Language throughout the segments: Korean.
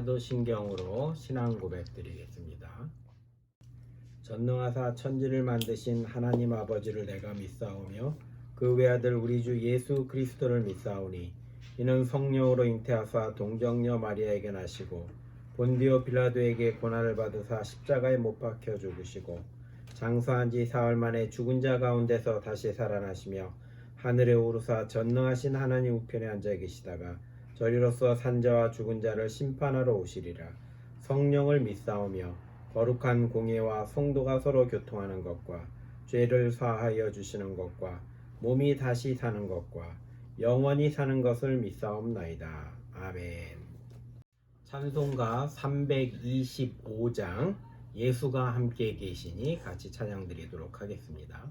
사도신경으로 신앙 고백드리겠습니다. 전능하사 천지를 만드신 하나님 아버지를 내가 믿사오며 그 외아들 우리 주 예수 그리스도를 믿사오니 이는 성령으로 잉태하사 동정녀 마리아에게 나시고 본디오 빌라도에게 고난을 받으사 십자가에 못 박혀 죽으시고 장사한 지 사흘 만에 죽은 자 가운데서 다시 살아나시며 하늘에 오르사 전능하신 하나님 우편에 앉아 계시다가 저리로서 산자와 죽은 자를 심판하러 오시리라. 성령을 믿사오며 거룩한 공예와 성도가 서로 교통하는 것과 죄를 사하여 주시는 것과 몸이 다시 사는 것과 영원히 사는 것을 믿사옵나이다. 아멘. 찬송가 325장 예수가 함께 계시니 같이 찬양 드리도록 하겠습니다.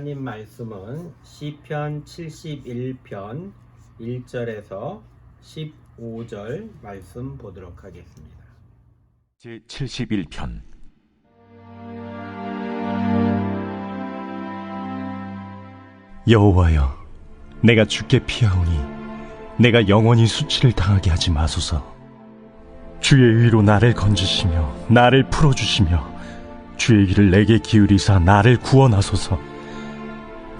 하나님 말씀은 시편 71편 1절에서 15절 말씀 보도록 하겠습니다. 제71편. 여호와여, 내가 주께 피하오니 내가 영원히 수치를 당하게 하지 마소서. 주의 의로 나를 건지시며 나를 풀어주시며 주의 귀를 내게 기울이사 나를 구원하소서.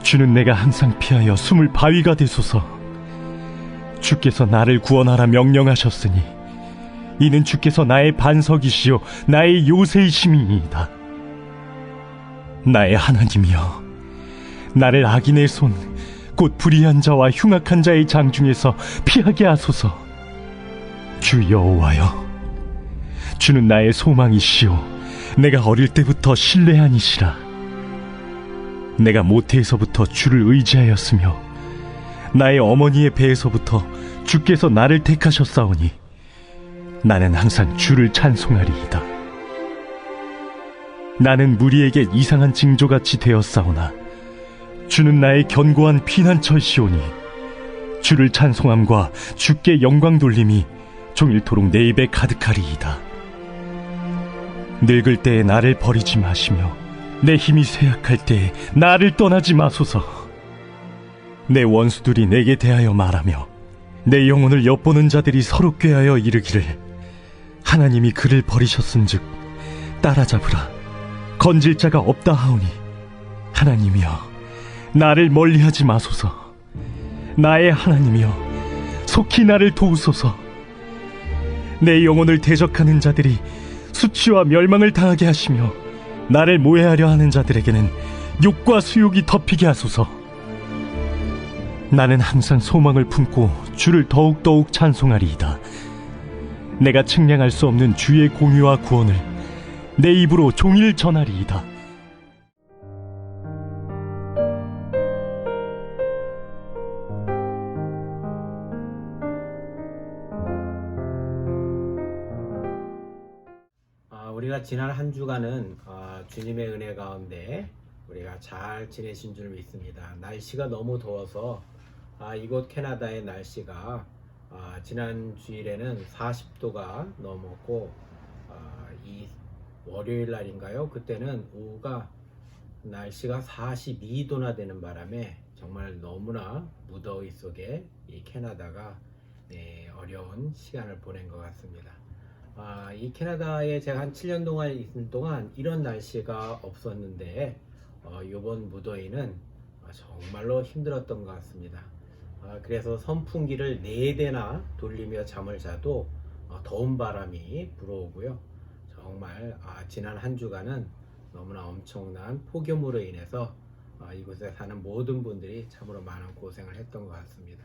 주는 내가 항상 피하여 숨을 바위가 되소서. 주께서 나를 구원하라 명령하셨으니 이는 주께서 나의 반석이시요 나의 요새이심이니이다. 나의 하나님이여, 나를 악인의 손 곧 불의한 자와 흉악한 자의 장중에서 피하게 하소서. 주 여호와여, 주는 나의 소망이시요 내가 어릴 때부터 신뢰하니시라. 내가 모태에서부터 주를 의지하였으며 나의 어머니의 배에서부터 주께서 나를 택하셨사오니 나는 항상 주를 찬송하리이다. 나는 무리에게 이상한 징조같이 되었사오나 주는 나의 견고한 피난처시오니 주를 찬송함과 주께 영광 돌림이 종일토록 내 입에 가득하리이다. 늙을 때에 나를 버리지 마시며 내 힘이 쇠약할 때에 나를 떠나지 마소서. 내 원수들이 내게 대하여 말하며 내 영혼을 엿보는 자들이 서로 꾀하여 이르기를 하나님이 그를 버리셨은즉 따라잡으라, 건질 자가 없다 하오니 하나님이여, 나를 멀리하지 마소서. 나의 하나님이여, 속히 나를 도우소서. 내 영혼을 대적하는 자들이 수치와 멸망을 당하게 하시며 나를 모해하려 하는 자들에게는 욕과 수욕이 덮이게 하소서. 나는 항상 소망을 품고 주를 더욱더욱 찬송하리이다. 내가 측량할 수 없는 주의 공의와 구원을 내 입으로 종일 전하리이다. 우리가 지난 한 주간은 주님의 은혜 가운데 우리가 잘 지내신 줄 믿습니다. 날씨가 너무 더워서 이곳 캐나다의 날씨가 지난 주일에는 40도가 넘었고 이 월요일 날인가요? 그때는 오후가 날씨가 42도나 되는 바람에 정말 너무나 무더위 속에 이 캐나다가 어려운 시간을 보낸 것 같습니다. 이 캐나다에 제가 한 7년 동안 있는 동안 이런 날씨가 없었는데 이번 무더위는 정말로 힘들었던 것 같습니다. 그래서 선풍기를 4대나 돌리며 잠을 자도 더운 바람이 불어오고요. 정말 지난 한 주간은 너무나 엄청난 폭염으로 인해서 이곳에 사는 모든 분들이 참으로 많은 고생을 했던 것 같습니다.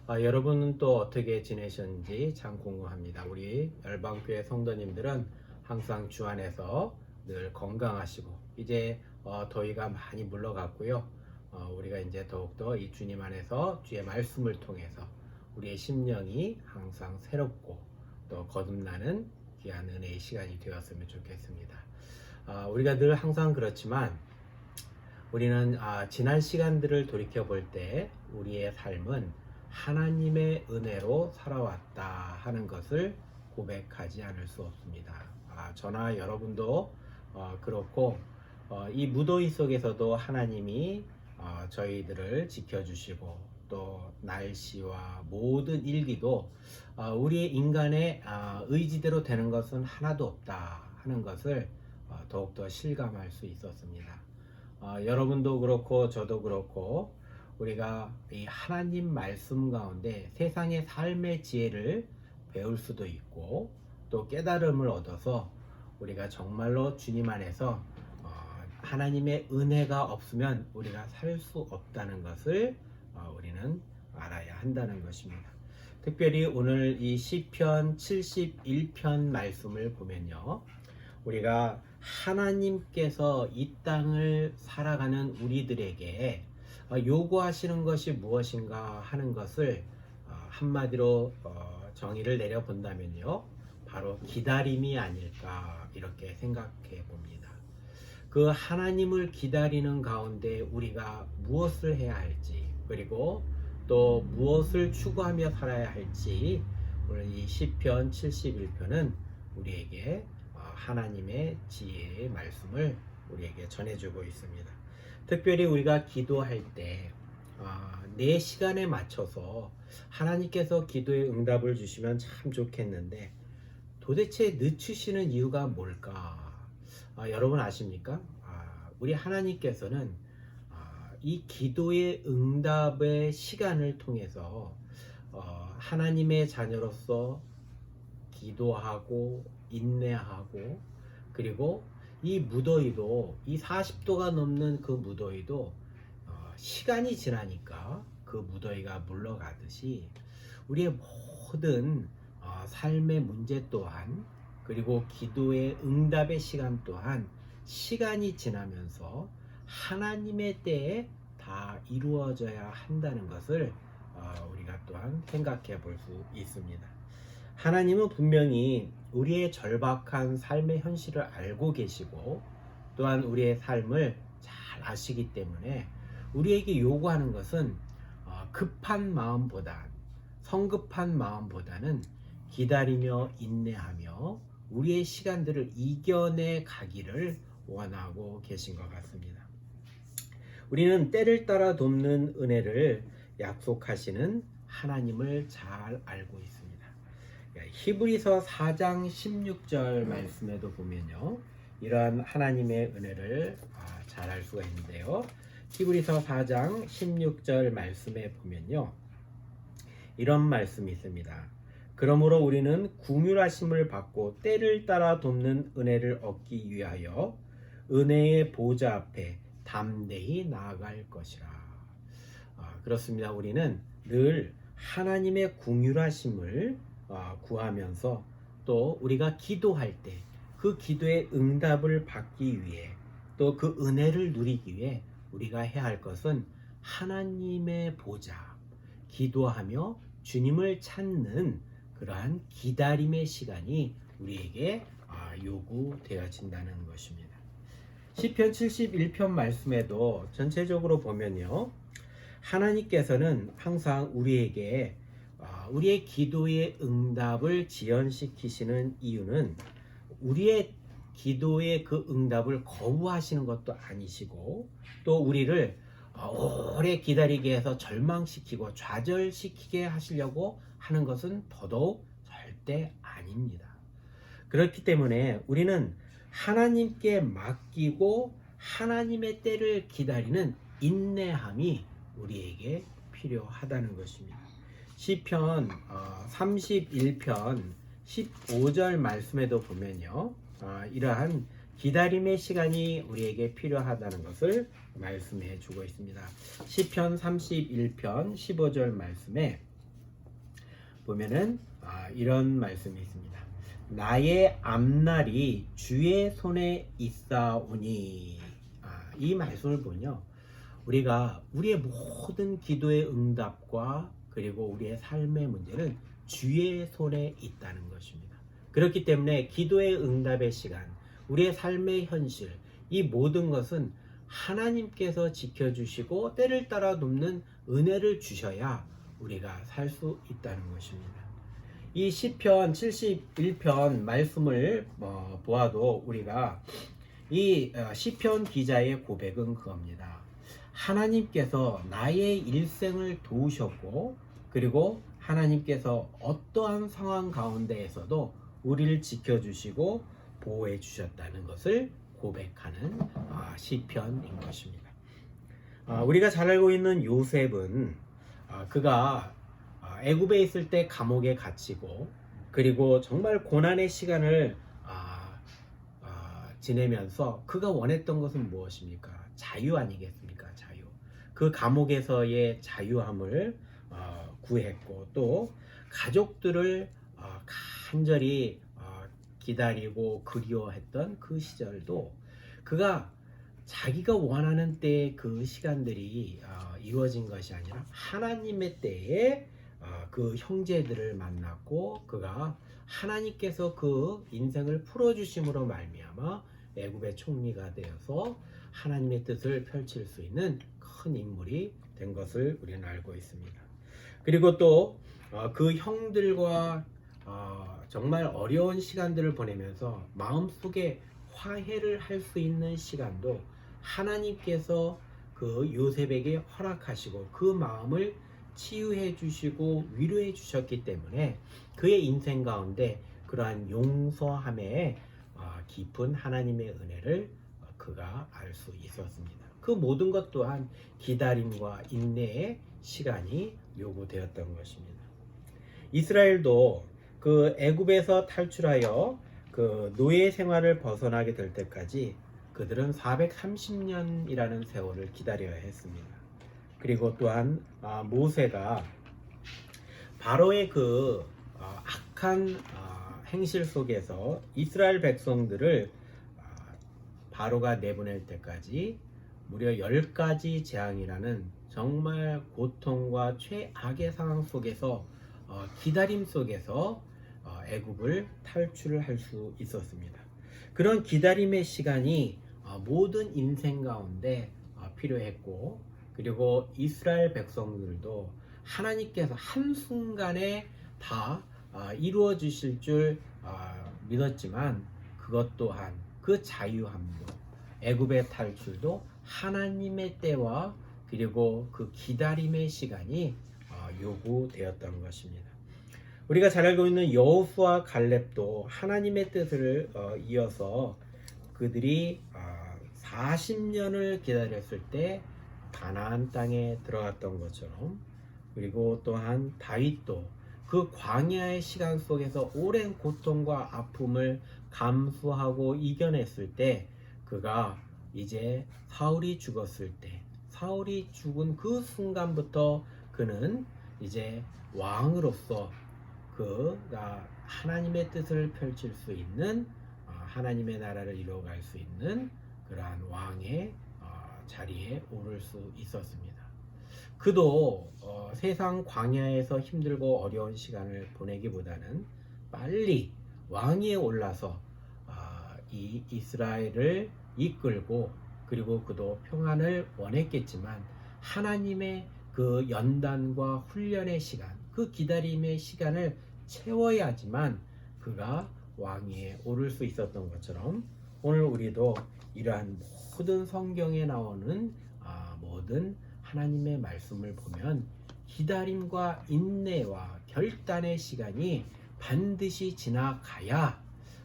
여러분은 또 어떻게 지내셨는지 참 궁금합니다. 우리 열방교회 성도님들은 항상 주 안에서 늘 건강하시고 이제 더위가 많이 물러갔고요. 우리가 이제 더욱더 이 주님 안에서 주의 말씀을 통해서 우리의 심령이 항상 새롭고 또 거듭나는 귀한 은혜의 시간이 되었으면 좋겠습니다. 우리가 늘 항상 그렇지만 우리는 지난 시간들을 돌이켜 볼 때 우리의 삶은 하나님의 은혜로 살아왔다 하는 것을 고백하지 않을 수 없습니다. 저나 여러분도 그렇고 이 무더위 속에서도 하나님이 저희들을 지켜주시고 또 날씨와 모든 일기도 우리의 인간의 의지대로 되는 것은 하나도 없다 하는 것을 더욱더 실감할 수 있었습니다. 여러분도 그렇고 저도 그렇고 우리가 이 하나님 말씀 가운데 세상의 삶의 지혜를 배울 수도 있고 또 깨달음을 얻어서 우리가 정말로 주님 안에서 하나님의 은혜가 없으면 우리가 살 수 없다는 것을 우리는 알아야 한다는 것입니다. 특별히 오늘 이 시편 71편 말씀을 보면요, 우리가 하나님께서 이 땅을 살아가는 우리들에게 요구하시는 것이 무엇인가 하는 것을 한마디로 정의를 내려본다면요, 바로 기다림이 아닐까 이렇게 생각해 봅니다. 그 하나님을 기다리는 가운데 우리가 무엇을 해야 할지 그리고 또 무엇을 추구하며 살아야 할지 오늘 이 시편 71편은 우리에게 하나님의 지혜의 말씀을 우리에게 전해주고 있습니다. 특별히 우리가 기도할 때 내 시간에 맞춰서 하나님께서 기도의 응답을 주시면 참 좋겠는데 도대체 늦추시는 이유가 뭘까? 여러분 아십니까? 우리 하나님께서는 이 기도의 응답의 시간을 통해서 하나님의 자녀로서 기도하고 인내하고, 그리고 이 무더위도, 이 40도가 넘는 그 무더위도 시간이 지나니까 그 무더위가 물러가듯이 우리의 모든 삶의 문제 또한, 그리고 기도의 응답의 시간 또한 시간이 지나면서 하나님의 때에 다 이루어져야 한다는 것을 우리가 또한 생각해 볼 수 있습니다. 하나님은 분명히 우리의 절박한 삶의 현실을 알고 계시고, 또한 우리의 삶을 잘 아시기 때문에 우리에게 요구하는 것은 급한 마음보다, 성급한 마음보다는 기다리며 인내하며 우리의 시간들을 이겨내 가기를 원하고 계신 것 같습니다. 우리는 때를 따라 돕는 은혜를 약속하시는 하나님을 잘 알고 있습니다. 히브리서 4장 16절 말씀에도 보면요, 이러한 하나님의 은혜를 잘 알 수가 있는데요. 히브리서 4장 16절 말씀에 보면요, 이런 말씀이 있습니다. 그러므로 우리는 긍휼하심을 받고 때를 따라 돕는 은혜를 얻기 위하여 은혜의 보좌 앞에 담대히 나아갈 것이라. 그렇습니다. 우리는 늘 하나님의 긍휼하심을 구하면서, 또 우리가 기도할 때 그 기도의 응답을 받기 위해, 또 그 은혜를 누리기 위해 우리가 해야 할 것은 하나님의 보좌, 기도하며 주님을 찾는 그러한 기다림의 시간이 우리에게 요구되어진다는 것입니다. 시편 71편 말씀에도 전체적으로 보면요, 하나님께서는 항상 우리에게 우리의 기도의 응답을 지연시키시는 이유는 우리의 기도의 그 응답을 거부하시는 것도 아니시고, 또 우리를 오래 기다리게 해서 절망시키고 좌절시키게 하시려고 하는 것은 더더욱 절대 아닙니다. 그렇기 때문에 우리는 하나님께 맡기고 하나님의 때를 기다리는 인내함이 우리에게 필요하다는 것입니다. 시편 31편 15절 말씀에도 보면요, 이러한 기다림의 시간이 우리에게 필요하다는 것을 말씀해 주고 있습니다. 시편 31편 15절 말씀에 보면은 이런 말씀이 있습니다. 나의 앞날이 주의 손에 있사오니. 이 말씀을 보면요, 우리가 우리의 모든 기도의 응답과 그리고 우리의 삶의 문제는 주의 손에 있다는 것입니다. 그렇기 때문에 기도의 응답의 시간, 우리의 삶의 현실, 이 모든 것은 하나님께서 지켜주시고 때를 따라 돕는 은혜를 주셔야 우리가 살 수 있다는 것입니다. 이 시편 71편 말씀을 보아도 우리가 이 시편 기자의 고백은 그겁니다. 하나님께서 나의 일생을 도우셨고, 그리고 하나님께서 어떠한 상황 가운데에서도 우리를 지켜주시고 보호해 주셨다는 것을 고백하는 시편인 것입니다. 우리가 잘 알고 있는 요셉은 그가 애굽에 있을 때 감옥에 갇히고, 그리고 정말 고난의 시간을 지내면서 그가 원했던 것은 무엇입니까? 자유 아니겠습니까? 자유. 그 감옥에서의 자유함을 구했고, 또 가족들을 간절히 기다리고 그리워했던 그 시절도 그가 자기가 원하는 때에 그 시간들이 이루어진 것이 아니라 하나님의 때에 그 형제들을 만났고, 그가 하나님께서 그 인생을 풀어주심으로 말미암아 애굽의 총리가 되어서 하나님의 뜻을 펼칠 수 있는 큰 인물이 된 것을 우리는 알고 있습니다. 그리고 또 그 형들과 정말 어려운 시간들을 보내면서 마음속에 화해를 할 수 있는 시간도 하나님께서 그 요셉에게 허락하시고 그 마음을 치유해 주시고 위로해 주셨기 때문에 그의 인생 가운데 그러한 용서함의 깊은 하나님의 은혜를 그가 알 수 있었습니다. 그 모든 것 또한 기다림과 인내의 시간이 요구되었던 것입니다. 이스라엘도 그 애굽에서 탈출하여 그 노예 생활을 벗어나게 될 때까지 그들은 430년이라는 세월을 기다려야 했습니다. 그리고 또한 모세가 바로의 그 악한 행실 속에서 이스라엘 백성들을 바로가 내보낼 때까지 무려 10가지 재앙이라는 정말 고통과 최악의 상황 속에서 기다림 속에서 애굽을 탈출을 할 수 있었습니다. 그런 기다림의 시간이 모든 인생 가운데 필요했고, 그리고 이스라엘 백성들도 하나님께서 한순간에 다 이루어 주실 줄 믿었지만, 그것 또한 그 자유함도, 애굽의 탈출도 하나님의 때와 그리고 그 기다림의 시간이 요구되었던 것입니다. 우리가 잘 알고 있는 여호수아 갈렙도 하나님의 뜻을 이어서 그들이 40년을 기다렸을 때 가나안 땅에 들어갔던 것처럼, 그리고 또한 다윗도 그 광야의 시간 속에서 오랜 고통과 아픔을 감수하고 이겨냈을 때, 그가 이제 사울이 죽었을 때, 사울이 죽은 그 순간부터 그는 이제 왕으로서 그가 하나님의 뜻을 펼칠 수 있는, 하나님의 나라를 이루어갈 수 있는 그러한 왕의 자리에 오를 수 있었습니다. 그도 세상 광야에서 힘들고 어려운 시간을 보내기보다는 빨리 왕위에 올라서 이 이스라엘을 이끌고, 그리고 그도 평안을 원했겠지만 하나님의 그 연단과 훈련의 시간, 그 기다림의 시간을 채워야지만 그가 왕위에 오를 수 있었던 것처럼, 오늘 우리도 이러한 모든 성경에 나오는 모든 하나님의 말씀을 보면 기다림과 인내와 결단의 시간이 반드시 지나가야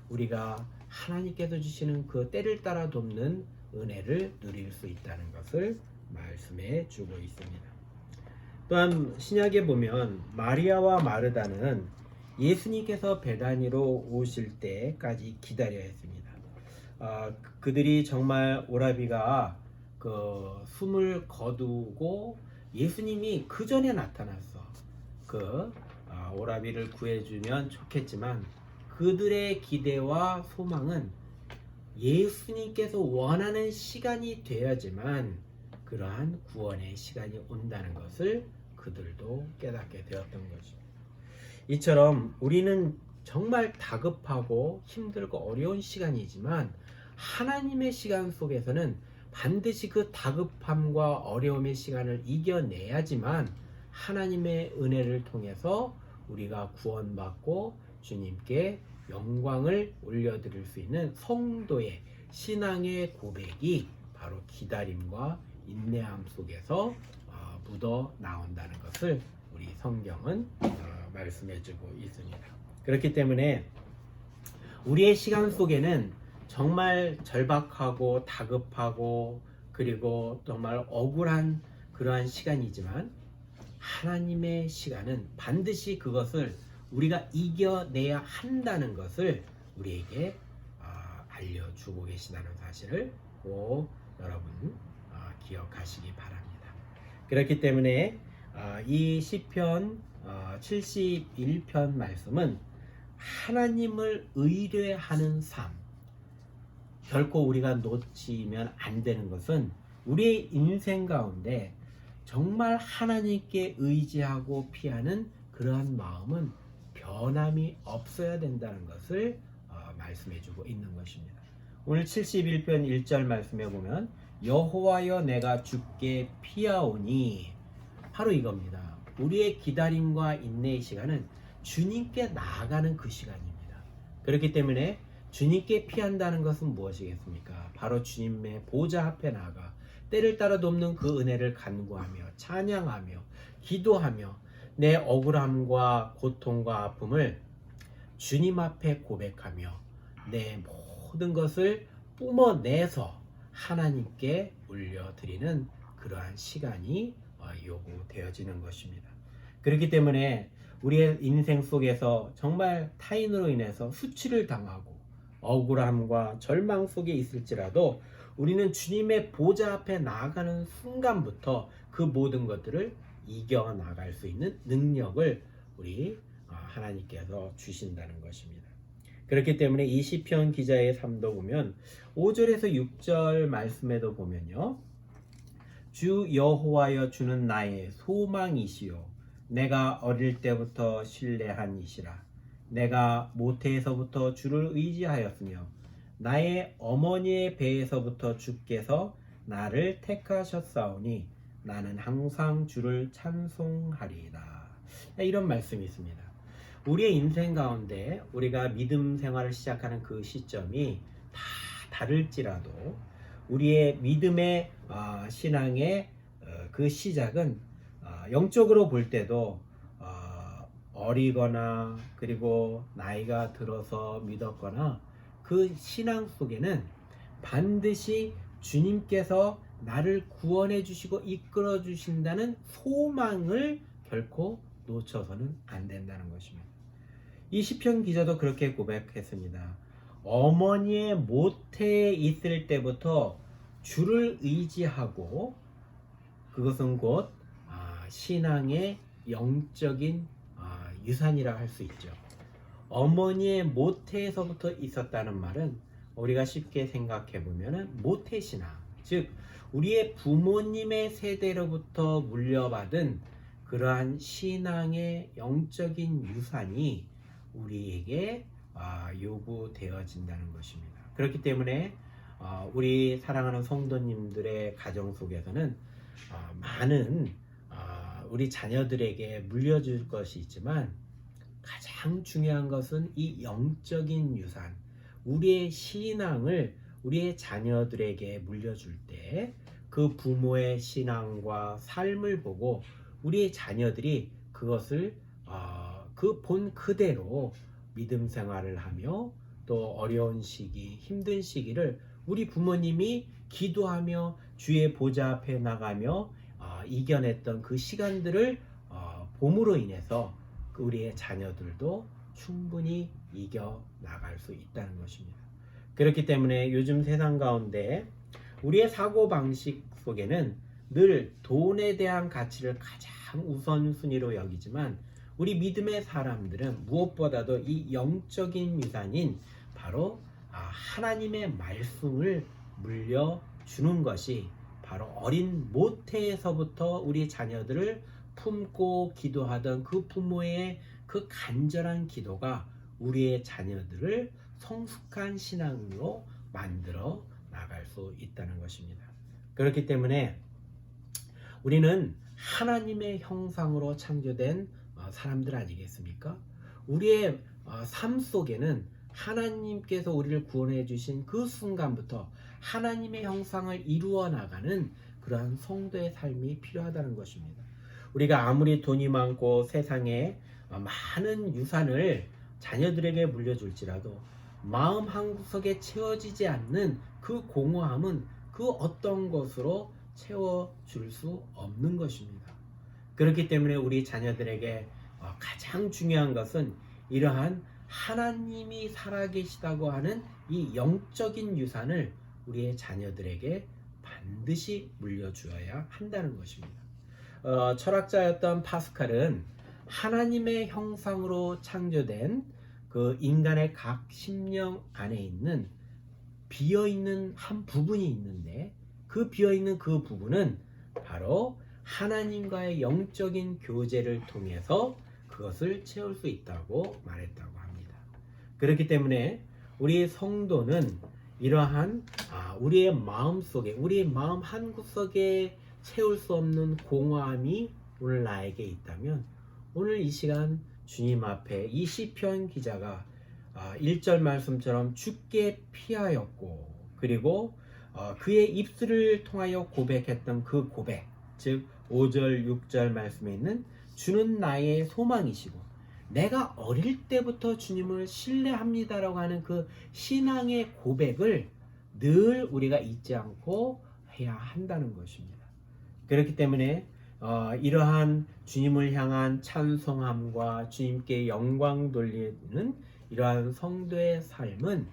우리가 하나님께서 주시는 그 때를 따라 돕는 은혜를 누릴 수 있다는 것을 말씀해 주고 있습니다. 또한 신약에 보면 마리아와 마르다는 예수님께서 베다니로 오실 때까지 기다려야 했습니다. 그들이 정말 오라비가 그 숨을 거두고 예수님이 그 전에 나타났어. 오라비를 구해주면 좋겠지만, 그들의 기대와 소망은 예수님께서 원하는 시간이 되어야지만 그러한 구원의 시간이 온다는 것을 그들도 깨닫게 되었던 것입니다. 이처럼 우리는 정말 다급하고 힘들고 어려운 시간이지만 하나님의 시간 속에서는 반드시 그 다급함과 어려움의 시간을 이겨내야지만 하나님의 은혜를 통해서 우리가 구원받고 주님께 영광을 올려드릴 수 있는 성도의 신앙의 고백이 바로 기다림과 인내함 속에서 묻어 나온다는 것을 우리 성경은 말씀해주고 있습니다. 그렇기 때문에 우리의 시간 속에는 정말 절박하고 다급하고 그리고 정말 억울한 그러한 시간이지만, 하나님의 시간은 반드시 그것을 우리가 이겨내야 한다는 것을 우리에게 알려주고 계시다는 사실을 꼭 여러분 기억하시기 바랍니다. 그렇기 때문에 이 시편 71편 말씀은 하나님을 의뢰하는 삶, 결코 우리가 놓치면 안 되는 것은 우리의 인생 가운데 정말 하나님께 의지하고 피하는 그러한 마음은 변함이 없어야 된다는 것을 말씀해주고 있는 것입니다. 오늘 71편 1절 말씀에 보면 여호와여 내가 주께 피하오니, 바로 이겁니다. 우리의 기다림과 인내의 시간은 주님께 나아가는 그 시간입니다. 그렇기 때문에 주님께 피한다는 것은 무엇이겠습니까? 바로 주님의 보좌 앞에 나아가 때를 따라 돕는 그 은혜를 간구하며 찬양하며 기도하며 내 억울함과 고통과 아픔을 주님 앞에 고백하며 내 모든 것을 뿜어내서 하나님께 올려드리는 그러한 시간이 요구되어지는 것입니다. 그렇기 때문에 우리의 인생 속에서 정말 타인으로 인해서 수치를 당하고 억울함과 절망 속에 있을지라도 우리는 주님의 보좌 앞에 나아가는 순간부터 그 모든 것들을 이겨 나갈 수 있는 능력을 우리 하나님께서 주신다는 것입니다. 그렇기 때문에 이 시편 기자의 삶도 보면 5절에서 6절 말씀에도 보면요, 주 여호와여 주는 나의 소망이시요 내가 어릴 때부터 신뢰한 이시라. 내가 모태에서부터 주를 의지하였으며 나의 어머니의 배에서부터 주께서 나를 택하셨사오니 나는 항상 주를 찬송하리이다. 이런 말씀이 있습니다. 우리의 인생 가운데 우리가 믿음 생활을 시작하는 그 시점이 다 다를지라도 우리의 믿음의 신앙의 그 시작은 영적으로 볼 때도 어리거나 그리고 나이가 들어서 믿었거나 그 신앙 속에는 반드시 주님께서 나를 구원해 주시고 이끌어 주신다는 소망을 결코 놓쳐서는 안 된다는 것입니다. 이 시편 기자도 그렇게 고백했습니다. 어머니의 모태에 있을 때부터 주를 의지하고, 그것은 곧 신앙의 영적인 유산이라 할 수 있죠. 어머니의 모태에서부터 있었다는 말은 우리가 쉽게 생각해 보면 모태신앙, 즉 우리의 부모님의 세대로부터 물려받은 그러한 신앙의 영적인 유산이 우리에게 요구되어진다는 것입니다. 그렇기 때문에 우리 사랑하는 성도님들의 가정 속에서는 많은 우리 자녀들에게 물려줄 것이 있지만 가장 중요한 것은 이 영적인 유산, 우리의 신앙을 우리의 자녀들에게 물려줄 때 그 부모의 신앙과 삶을 보고 우리의 자녀들이 그것을 그 본 그대로 믿음 생활을 하며 또 어려운 시기, 힘든 시기를 우리 부모님이 기도하며 주의 보좌 앞에 나가며 이겨냈던 그 시간들을 봄으로 인해서 우리의 자녀들도 충분히 이겨 나갈 수 있다는 것입니다. 그렇기 때문에 요즘 세상 가운데 우리의 사고방식 속에는 늘 돈에 대한 가치를 가장 우선순위로 여기지만 우리 믿음의 사람들은 무엇보다도 이 영적인 유산인 바로 하나님의 말씀을 물려주는 것이 바로 어린 모태에서부터 우리 자녀들을 품고 기도하던 그 부모의 그 간절한 기도가 우리의 자녀들을 성숙한 신앙으로 만들어 나갈 수 있다는 것입니다. 그렇기 때문에 우리는 하나님의 형상으로 창조된 사람들 아니겠습니까? 우리의 삶 속에는 하나님께서 우리를 구원해 주신 그 순간부터 하나님의 형상을 이루어 나가는 그러한 성도의 삶이 필요하다는 것입니다. 우리가 아무리 돈이 많고 세상에 많은 유산을 자녀들에게 물려줄지라도 마음 한구석에 채워지지 않는 그 공허함은 그 어떤 것으로 채워줄 수 없는 것입니다. 그렇기 때문에 우리 자녀들에게 가장 중요한 것은 이러한 하나님이 살아계시다고 하는 이 영적인 유산을 우리의 자녀들에게 반드시 물려주어야 한다는 것입니다. 철학자였던 파스칼은 하나님의 형상으로 창조된 그 인간의 각 심령 안에 있는 비어있는 한 부분이 있는데 그 비어있는 그 부분은 바로 하나님과의 영적인 교제를 통해서 그것을 채울 수 있다고 말했다고 합니다. 그렇기 때문에 우리 성도는 이러한 우리의 마음 속에, 우리의 마음 한구석에 채울 수 없는 공허함이 오늘 나에게 있다면 오늘 이 시간 주님 앞에 이 시편 기자가 1절 말씀처럼 주께 피하였고 그리고 그의 입술을 통하여 고백했던 그 고백, 즉 5절 6절 말씀에 있는 주는 나의 소망이시고 내가 어릴 때부터 주님을 신뢰합니다라고 하는 그 신앙의 고백을 늘 우리가 잊지 않고 해야 한다는 것입니다. 그렇기 때문에 이러한 주님을 향한 찬송함과 주님께 영광 돌리는 이러한 성도의 삶은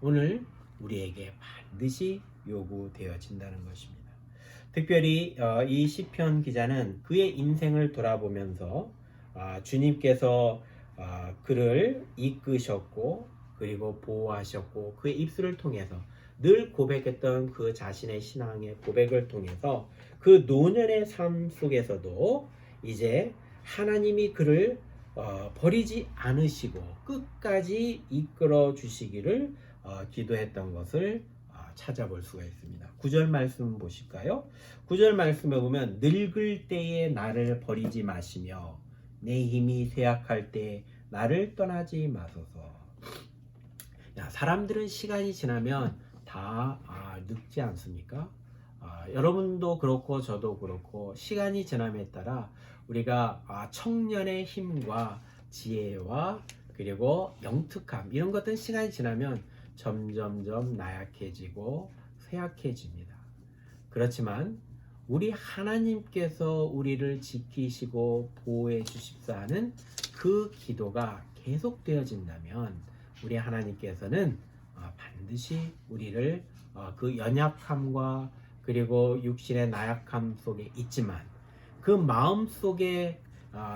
오늘 우리에게 반드시 요구되어진다는 것입니다. 특별히 이 시편 기자는 그의 인생을 돌아보면서 주님께서 그를 이끄셨고 그리고 보호하셨고 그의 입술을 통해서 늘 고백했던 그 자신의 신앙의 고백을 통해서 그 노년의 삶 속에서도 이제 하나님이 그를 버리지 않으시고 끝까지 이끌어 주시기를 기도했던 것을 찾아볼 수가 있습니다. 9절 말씀 보실까요? 9절 말씀에 보면 늙을 때에 나를 버리지 마시며 내 힘이 쇠약할 때 나를 떠나지 마소서. 사람들은 시간이 지나면 다 늙지 않습니까? 여러분도 그렇고 저도 그렇고 시간이 지남에 따라 우리가 청년의 힘과 지혜와 그리고 영특함 이런 것들은 시간이 지나면 점점점 나약해지고 쇠약해집니다. 그렇지만 우리 하나님께서 우리를 지키시고 보호해 주십사 하는 그 기도가 계속되어진다면 우리 하나님께서는 반드시 우리를 그 연약함과 그리고 육신의 나약함 속에 있지만 그 마음 속에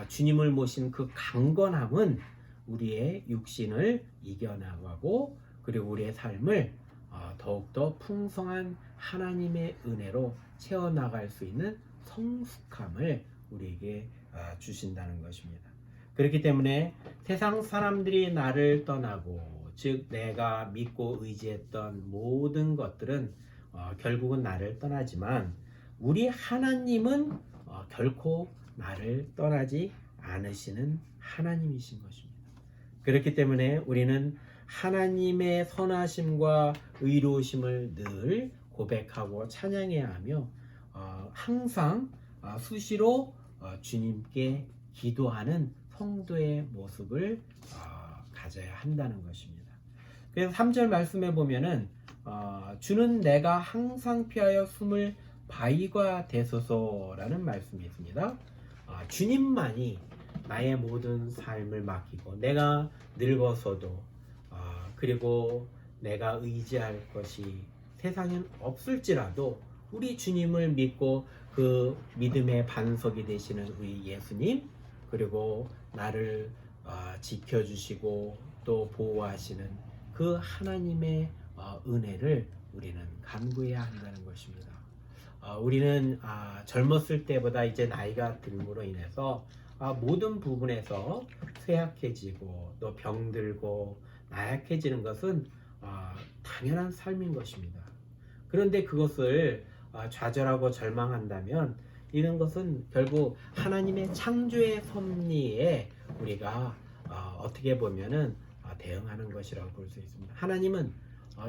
주님을 모신 그 강건함은 우리의 육신을 이겨나가고 그리고 우리의 삶을 더욱더 풍성한 하나님의 은혜로 채워나갈 수 있는 성숙함을 우리에게 주신다는 것입니다. 그렇기 때문에 세상 사람들이 나를 떠나고 즉 내가 믿고 의지했던 모든 것들은 결국은 나를 떠나지만 우리 하나님은 결코 나를 떠나지 않으시는 하나님이신 것입니다. 그렇기 때문에 우리는 하나님의 선하심과 의로우심을 늘 고백하고 찬양해야 하며 항상 수시로 주님께 기도하는 성도의 모습을 가져야 한다는 것입니다. 그래서 3절 말씀에 보면은 주는 내가 항상 피하여 숨을 바위가 되소서라는 말씀이 있습니다. 주님만이 나의 모든 삶을 맡기고 내가 늙어서도 그리고 내가 의지할 것이 세상엔 없을지라도 우리 주님을 믿고 그 믿음의 반석이 되시는 우리 예수님 그리고 나를 지켜주시고 또 보호하시는 그 하나님의 은혜를 우리는 간구해야 한다는 것입니다. 우리는 젊었을 때보다 이제 나이가 듦으로 인해서 모든 부분에서 쇠약해지고 또 병들고 나약해지는 것은 당연한 삶인 것입니다. 그런데 그것을 좌절하고 절망한다면 이런 것은 결국 하나님의 창조의 섭리에 우리가 어떻게 보면은 대응하는 것이라고 볼 수 있습니다. 하나님은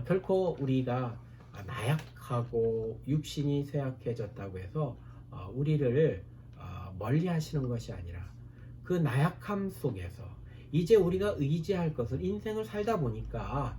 결코 우리가 나약하고 육신이 쇠약해졌다고 해서 우리를 멀리 하시는 것이 아니라 그 나약함 속에서 이제 우리가 의지할 것은 인생을 살다 보니까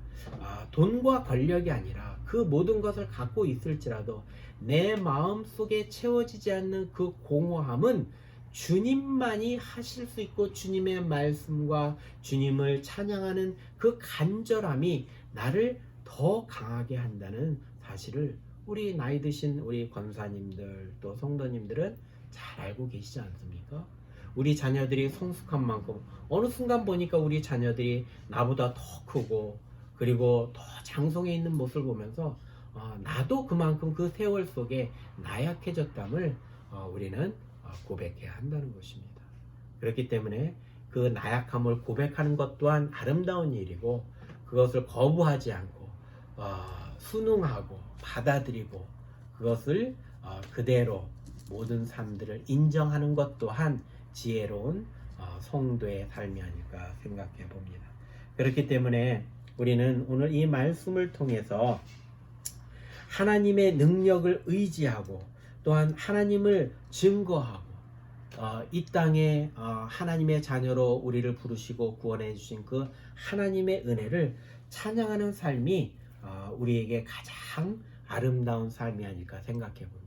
돈과 권력이 아니라 그 모든 것을 갖고 있을지라도 내 마음 속에 채워지지 않는 그 공허함은 주님만이 하실 수 있고 주님의 말씀과 주님을 찬양하는 그 간절함이 나를 더 강하게 한다는 사실을 우리 나이 드신 우리 권사님들 또 성도님들은 잘 알고 계시지 않습니까? 우리 자녀들이 성숙한 만큼 어느 순간 보니까 우리 자녀들이 나보다 더 크고 그리고 더 장성해 있는 모습을 보면서 나도 그만큼 그 세월 속에 나약해졌담을 우리는 고백해야 한다는 것입니다. 그렇기 때문에 그 나약함을 고백하는 것 또한 아름다운 일이고 그것을 거부하지 않고 순응하고 받아들이고 그것을 그대로 모든 삶들을 인정하는 것 또한 지혜로운 성도의 삶이 아닐까 생각해 봅니다. 그렇기 때문에 우리는 오늘 이 말씀을 통해서 하나님의 능력을 의지하고 또한 하나님을 증거하고 이 땅에 하나님의 자녀로 우리를 부르시고 구원해 주신 그 하나님의 은혜를 찬양하는 삶이 우리에게 가장 아름다운 삶이 아닐까 생각해 봅니다.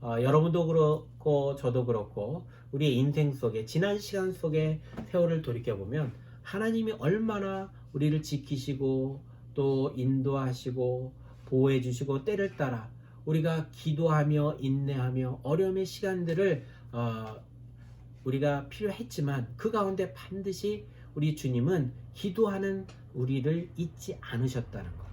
여러분도 그렇고 저도 그렇고 우리의 인생 속에 지난 시간 속에 세월을 돌이켜보면 하나님이 얼마나 우리를 지키시고 또 인도하시고 보호해 주시고 때를 따라 우리가 기도하며 인내하며 어려움의 시간들을 우리가 필요했지만 그 가운데 반드시 우리 주님은 기도하는 우리를 잊지 않으셨다는 것,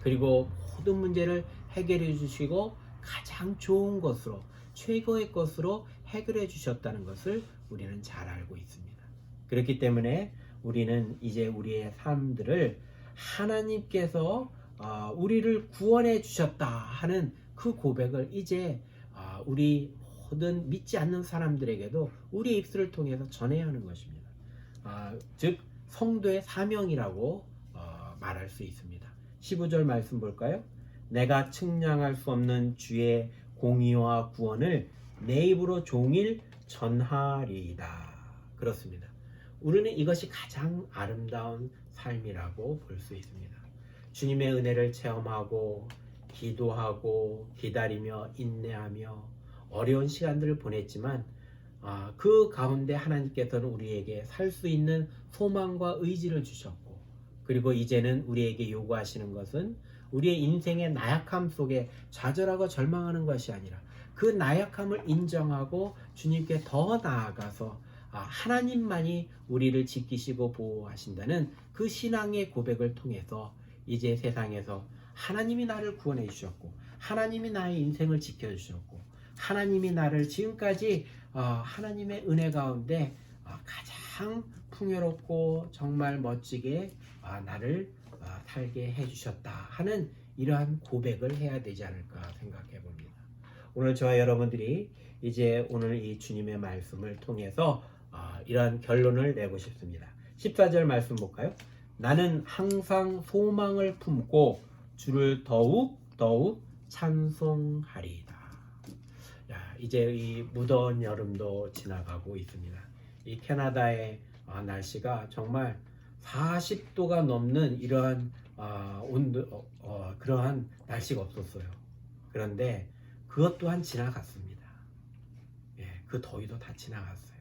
그리고 모든 문제를 해결해 주시고 가장 좋은 것으로 최고의 것으로 해결해 주셨다는 것을 우리는 잘 알고 있습니다. 그렇기 때문에 우리는 이제 우리의 삶들을 하나님께서 우리를 구원해 주셨다 하는 그 고백을 이제 우리 모든 믿지 않는 사람들에게도 우리의 입술을 통해서 전해야 하는 것입니다. 즉 성도의 사명이라고 말할 수 있습니다. 15절 말씀 볼까요? 내가 측량할 수 없는 주의 공의와 구원을 내 입으로 종일 전하리이다. 그렇습니다. 우리는 이것이 가장 아름다운 삶이라고 볼 수 있습니다. 주님의 은혜를 체험하고 기도하고 기다리며 인내하며 어려운 시간들을 보냈지만 그 가운데 하나님께서는 우리에게 살 수 있는 소망과 의지를 주셨고, 그리고 이제는 우리에게 요구하시는 것은 우리의 인생의 나약함 속에 좌절하고 절망하는 것이 아니라 그 나약함을 인정하고 주님께 더 나아가서 하나님만이 우리를 지키시고 보호하신다는 그 신앙의 고백을 통해서 이제 세상에서 하나님이 나를 구원해 주셨고 하나님이 나의 인생을 지켜주셨고 하나님이 나를 지금까지 하나님의 은혜 가운데 가장 풍요롭고 정말 멋지게 나를 살게 해주셨다 하는 이러한 고백을 해야 되지 않을까 생각해 봅니다. 오늘 저와 여러분들이 이제 오늘 이 주님의 말씀을 통해서 이러한 결론을 내고 싶습니다. 14절 말씀 볼까요? 나는 항상 소망을 품고 주를 더욱 찬송하리이다. 이제 이 무더운 여름도 지나가고 있습니다. 이 캐나다의 날씨가 정말 40도가 넘는 이러한 온도 그러한 날씨가 없었어요. 그런데 그것 또한 지나갔습니다. 그 더위도 다 지나갔어요.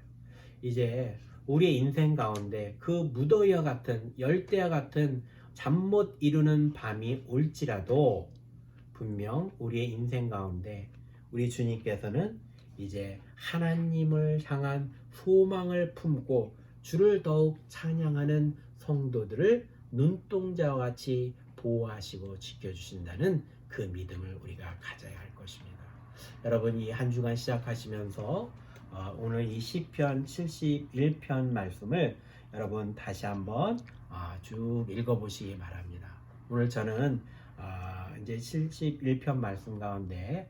이제 우리의 인생 가운데 그 무더위와 같은 열대와 같은 잠 못 이루는 밤이 올지라도 분명 우리의 인생 가운데 우리 주님께서는 이제 하나님을 향한 소망을 품고 주를 더욱 찬양하는 성도들을 눈동자와 같이 보호하시고 지켜주신다는 그 믿음을 우리가 가져야 할 것입니다. 여러분, 이 한 주간 시작하시면서 오늘 이 시편 71편 말씀을 여러분 다시 한번 쭉 읽어보시기 바랍니다. 오늘 저는 이제 71편 말씀 가운데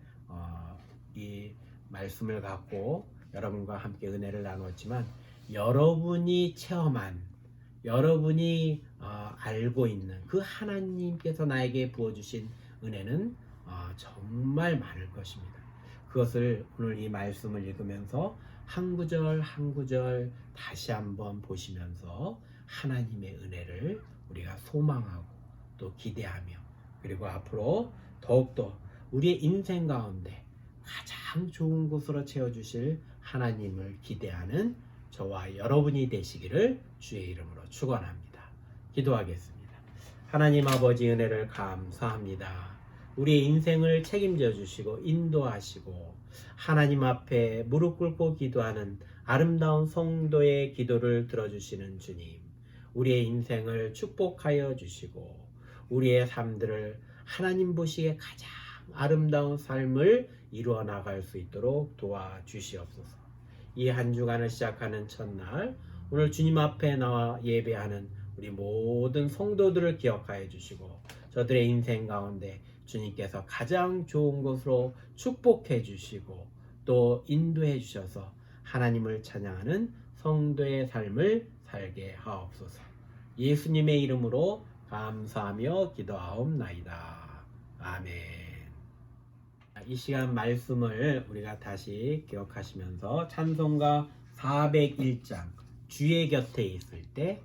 이 말씀을 갖고 여러분과 함께 은혜를 나누었지만, 여러분이 체험한, 여러분이 알고 있는 그 하나님께서 나에게 부어주신 은혜는 정말 많을 것입니다. 그것을 오늘 이 말씀을 읽으면서 한 구절 한 구절 다시 한번 보시면서 하나님의 은혜를 우리가 소망하고 또 기대하며, 그리고 앞으로 더욱더 우리의 인생 가운데 가장 좋은 곳으로 채워주실 하나님을 기대하는 저와 여러분이 되시기를 주의 이름으로 축원합니다. 기도하겠습니다. 하나님 아버지, 은혜를 감사합니다. 우리의 인생을 책임져 주시고 인도하시고 하나님 앞에 무릎 꿇고 기도하는 아름다운 성도의 기도를 들어주시는 주님, 우리의 인생을 축복하여 주시고 우리의 삶들을 하나님 보시기에 가장 아름다운 삶을 이루어 나갈 수 있도록 도와주시옵소서. 이 한 주간을 시작하는 첫날, 오늘 주님 앞에 나와 예배하는 우리 모든 성도들을 기억하여 주시고 저들의 인생 가운데 주님께서 가장 좋은 곳으로 축복해 주시고 또 인도해 주셔서 하나님을 찬양하는 성도의 삶을 살게 하옵소서. 예수님의 이름으로 감사하며 기도하옵나이다. 아멘. 이 시간 말씀을 우리가 다시 기억하시면서 찬송가 401장 주의 곁에 있을 때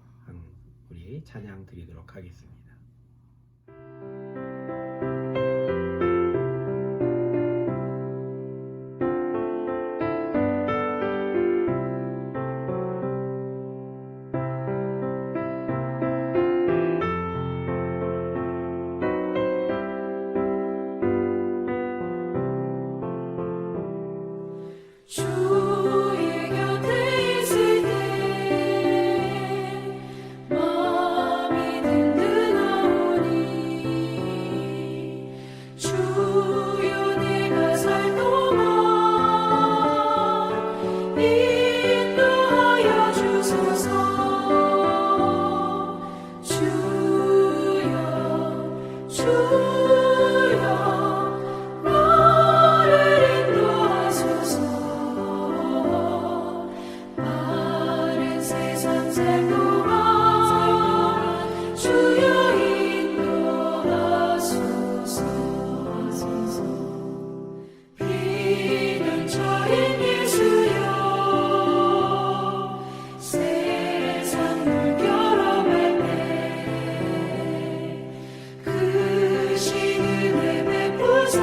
우리 찬양 드리도록 하겠습니다. 세상 동안 주여 인도하소서. 비난처인 예수여 세상 물결어갈 때 그 신은혜 베푸사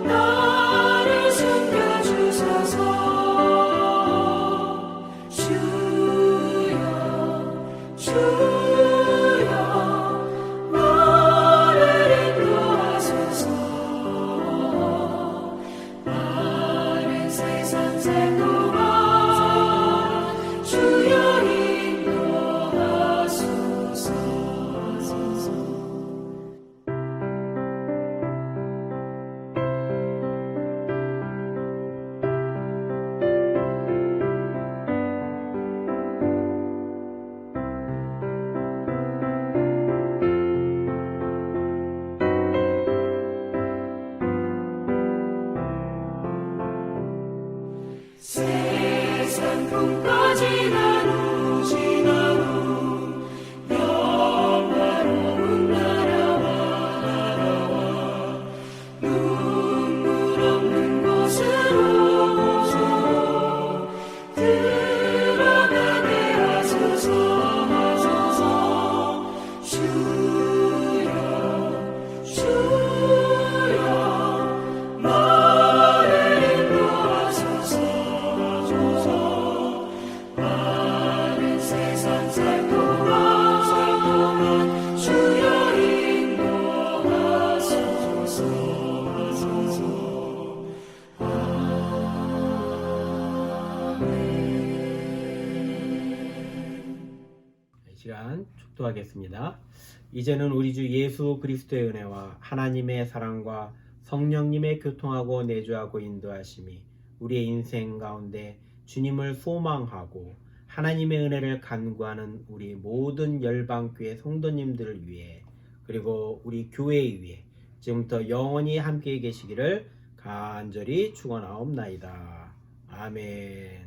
나를 숨겨주소서. 주여 나를 인도하소서. 나는 세상 살 동안 주여 인도하소서. 세상 꿈까지 나누지 나누 영화로운 나라와 눈물 없는 곳으로 들어가게 하소서. 주여 나를 인도하소서. 나는 세상 살 동안 주여 인도하소서. 이 시간 축도하겠습니다. 이제는 우리 주 예수 그리스도의 은혜와 하나님의 사랑과 성령님의 교통하고 내주하고 인도하심이 우리의 인생 가운데 주님을 소망하고 하나님의 은혜를 간구하는 우리 모든 열방교회 성도님들을 위해 그리고 우리 교회에 위해 지금부터 영원히 함께 계시기를 간절히 축원하옵나이다. 아멘.